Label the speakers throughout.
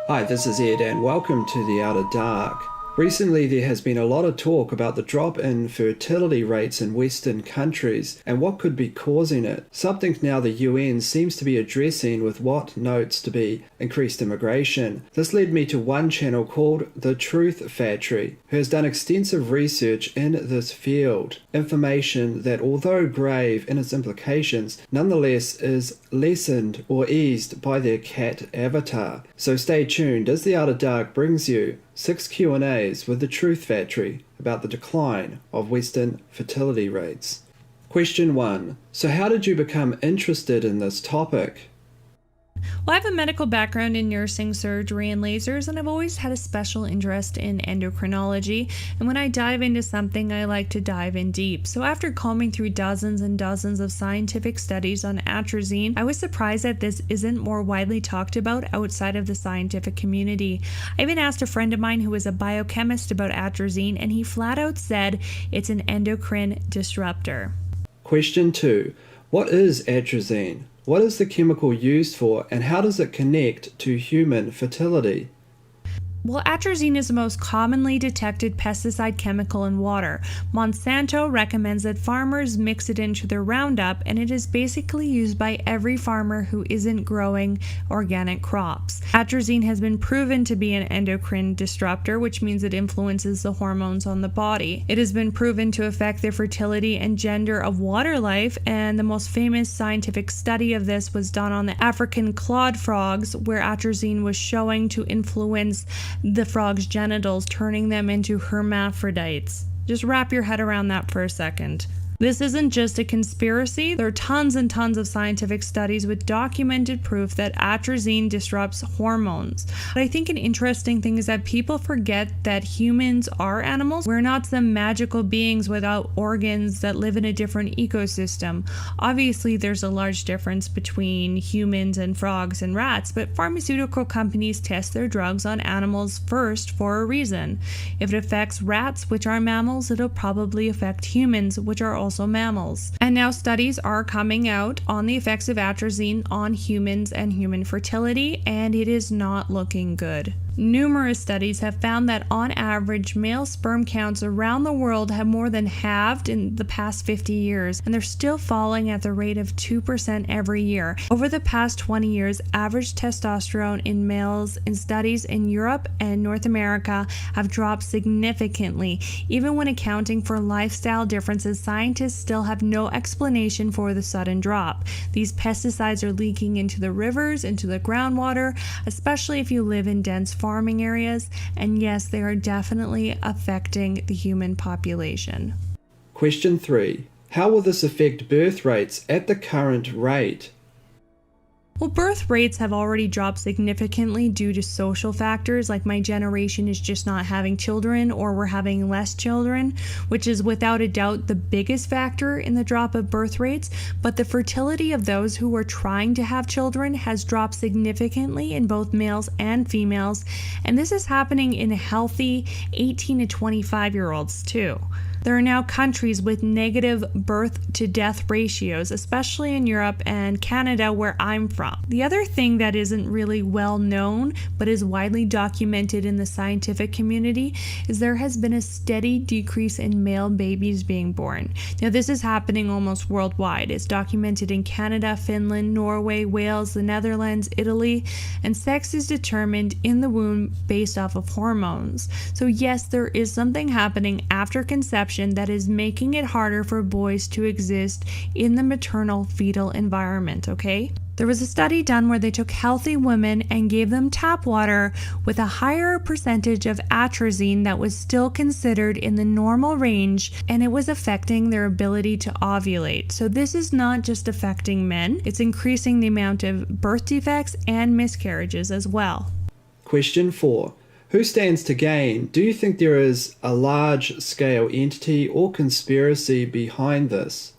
Speaker 1: Hi, this is Ed and welcome to The Outer Dark. Recently there has been a lot of talk about the drop in fertility rates in Western countries and what could be causing it, something now the UN seems to be addressing with what notes to be increased immigration. This led me to one channel called The Truth Factory, who has done extensive research in this field. Information that, although grave in its implications, nonetheless is lessened or eased by their cat avatar. So stay tuned as The Outer Dark brings you 6 Q&As with The Truth Factory about the decline of Western fertility rates. Question 1. So how did you become interested in this topic?
Speaker 2: Well, I have a medical background in nursing, surgery, and lasers, and I've always had a special interest in endocrinology. And when I dive into something, I like to dive in deep. So after combing through dozens and dozens of scientific studies on atrazine, I was surprised that this isn't more widely talked about outside of the scientific community. I even asked a friend of mine who is a biochemist about atrazine, and he flat out said it's an endocrine disruptor.
Speaker 1: Question 2. What is atrazine? What is the chemical used for, and how does it connect to human fertility?
Speaker 2: Well, atrazine is the most commonly detected pesticide chemical in water. Monsanto recommends that farmers mix it into their Roundup, and it is basically used by every farmer who isn't growing organic crops. Atrazine has been proven to be an endocrine disruptor, which means it influences the hormones on the body. It has been proven to affect the fertility and gender of water life, and the most famous scientific study of this was done on the African clawed frogs, where atrazine was showing to influence the frog's genitals, turning them into hermaphrodites. Just wrap your head around that for a second. This isn't just a conspiracy. There are tons and tons of scientific studies with documented proof that atrazine disrupts hormones. But I think an interesting thing is that people forget that humans are animals. We're not some magical beings without organs that live in a different ecosystem. Obviously, there's a large difference between humans and frogs and rats, but pharmaceutical companies test their drugs on animals first for a reason. If it affects rats, which are mammals, it'll probably affect humans, which are also mammals. And now studies are coming out on the effects of atrazine on humans and human fertility, and it is not looking good. Numerous studies have found that on average, male sperm counts around the world have more than halved in the past 50 years, and they're still falling at the rate of 2% every year. Over the past 20 years, average testosterone in males in studies in Europe and North America have dropped significantly. Even when accounting for lifestyle differences, scientists still have no explanation for the sudden drop. These pesticides are leaking into the rivers, into the groundwater, especially if you live in dense farming areas, and yes, they are definitely affecting the human population.
Speaker 1: Question 3. How will this affect birth rates at the current rate?
Speaker 2: Well, birth rates have already dropped significantly due to social factors, like my generation is just not having children, or we're having less children, which is without a doubt the biggest factor in the drop of birth rates. But the fertility of those who are trying to have children has dropped significantly in both males and females, and this is happening in healthy 18 to 25-year-olds too. There are now countries with negative birth-to-death ratios, especially in Europe and Canada, where I'm from. The other thing that isn't really well known, but is widely documented in the scientific community, is there has been a steady decrease in male babies being born. Now, this is happening almost worldwide. It's documented in Canada, Finland, Norway, Wales, the Netherlands, Italy, and sex is determined in the womb based off of hormones. So yes, there is something happening after conception that is making it harder for boys to exist in the maternal fetal environment, okay? There was a study done where they took healthy women and gave them tap water with a higher percentage of atrazine that was still considered in the normal range, and it was affecting their ability to ovulate. So this is not just affecting men, it's increasing the amount of birth defects and miscarriages as well.
Speaker 1: Question 4. Who stands to gain? Do you think there is a large-scale entity or conspiracy behind this?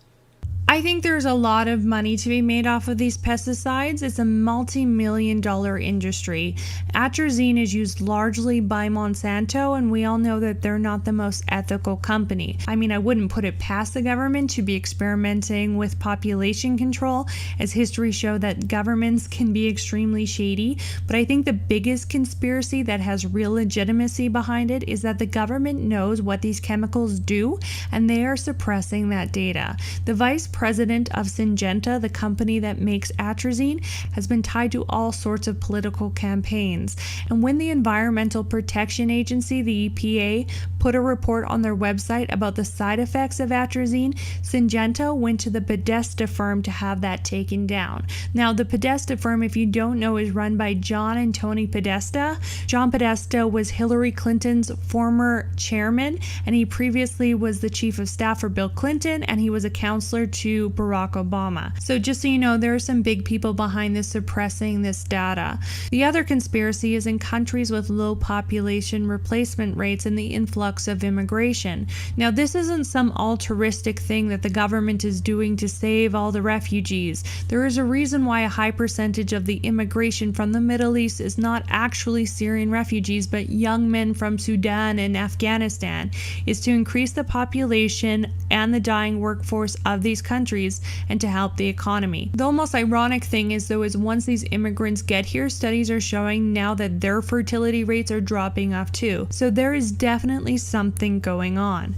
Speaker 2: I think there's a lot of money to be made off of these pesticides. It's a multi-million-dollar industry. Atrazine is used largely by Monsanto, and we all know that they're not the most ethical company. I mean, I wouldn't put it past the government to be experimenting with population control, as history shows that governments can be extremely shady. But I think the biggest conspiracy that has real legitimacy behind it is that the government knows what these chemicals do, and they are suppressing that data. The vice president of Syngenta, the company that makes atrazine, has been tied to all sorts of political campaigns. And when the Environmental Protection Agency, the EPA, put a report on their website about the side effects of atrazine, Syngenta went to the Podesta firm to have that taken down. Now, the Podesta firm, if you don't know, is run by John and Tony Podesta. John Podesta was Hillary Clinton's former chairman, and he previously was the chief of staff for Bill Clinton, and he was a counselor to Barack Obama. So just so you know, there are some big people behind this suppressing this data. The other conspiracy is in countries with low population replacement rates and the influx of immigration. Now, this isn't some altruistic thing that the government is doing to save all the refugees. There is a reason why a high percentage of the immigration from the Middle East is not actually Syrian refugees, but young men from Sudan and Afghanistan, is to increase the population and the dying workforce of these countries and to help the economy. The almost ironic thing is, though, is once these immigrants get here, studies are showing now that their fertility rates are dropping off too. So there is definitely something going on.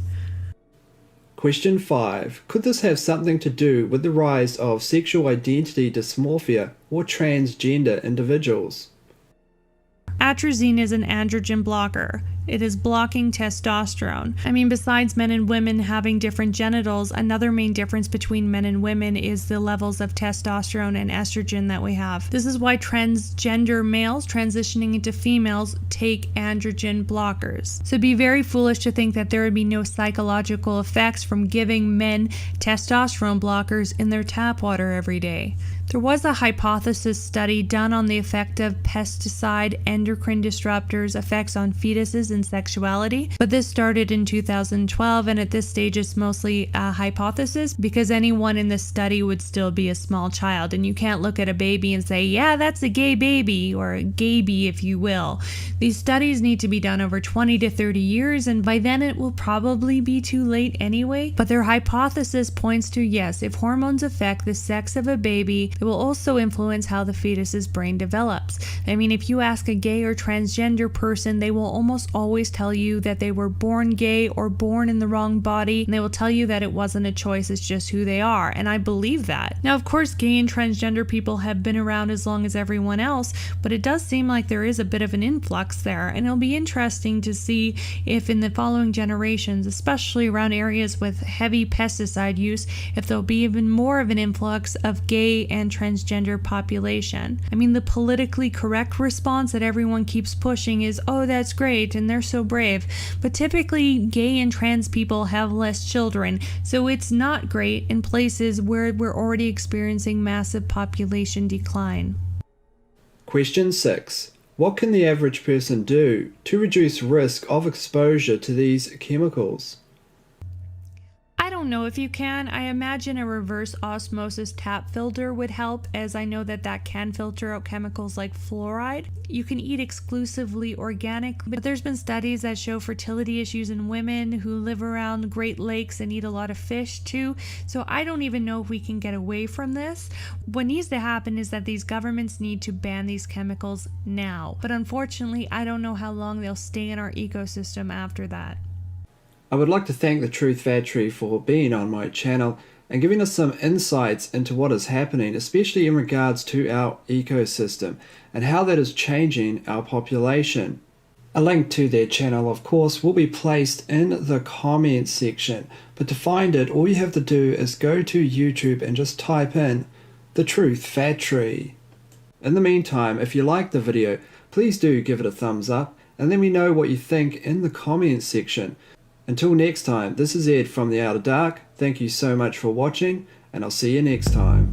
Speaker 1: Question 5. Could this have something to do with the rise of sexual identity dysmorphia or transgender individuals?
Speaker 2: Atrazine is an androgen blocker. It is blocking testosterone. I mean, besides men and women having different genitals, another main difference between men and women is the levels of testosterone and estrogen that we have. This is why transgender males transitioning into females take androgen blockers. So it'd be very foolish to think that there would be no psychological effects from giving men testosterone blockers in their tap water every day. There was a hypothesis study done on the effect of pesticide endocrine disruptors' effects on fetuses and sexuality, but this started in 2012, and at this stage it's mostly a hypothesis because anyone in this study would still be a small child, and you can't look at a baby and say, yeah, that's a gay baby, or a gayby, if you will. These studies need to be done over 20 to 30 years, and by then it will probably be too late anyway, but their hypothesis points to, yes, if hormones affect the sex of a baby, it will also influence how the fetus's brain develops. I mean, if you ask a gay or transgender person, they will almost always tell you that they were born gay or born in the wrong body, and they will tell you that it wasn't a choice, it's just who they are, and I believe that. Now, of course, gay and transgender people have been around as long as everyone else, but it does seem like there is a bit of an influx there, and it'll be interesting to see if in the following generations, especially around areas with heavy pesticide use, if there'll be even more of an influx of gay and transgender population. I mean, the politically correct response that everyone keeps pushing is, oh, that's great, and they're so brave. But typically, gay and trans people have less children, so it's not great in places where we're already experiencing massive population decline.
Speaker 1: Question 6. What can the average person do to reduce risk of exposure to these chemicals?
Speaker 2: I don't know if you can. I imagine a reverse osmosis tap filter would help, as I know that can filter out chemicals like fluoride. You can eat exclusively organic, but there's been studies that show fertility issues in women who live around Great Lakes and eat a lot of fish too. So I don't even know if we can get away from this. What needs to happen is that these governments need to ban these chemicals now. But unfortunately, I don't know how long they'll stay in our ecosystem after that.
Speaker 1: I would like to thank the Truth Factory for being on my channel and giving us some insights into what is happening, especially in regards to our ecosystem and how that is changing our population. A link to their channel, of course, will be placed in the comments section, but to find it, all you have to do is go to YouTube and just type in the Truth Factory. In the meantime, if you liked the video, please do give it a thumbs up and let me know what you think in the comments section. Until next time, this is Ed from the Outer Dark. Thank you so much for watching, and I'll see you next time.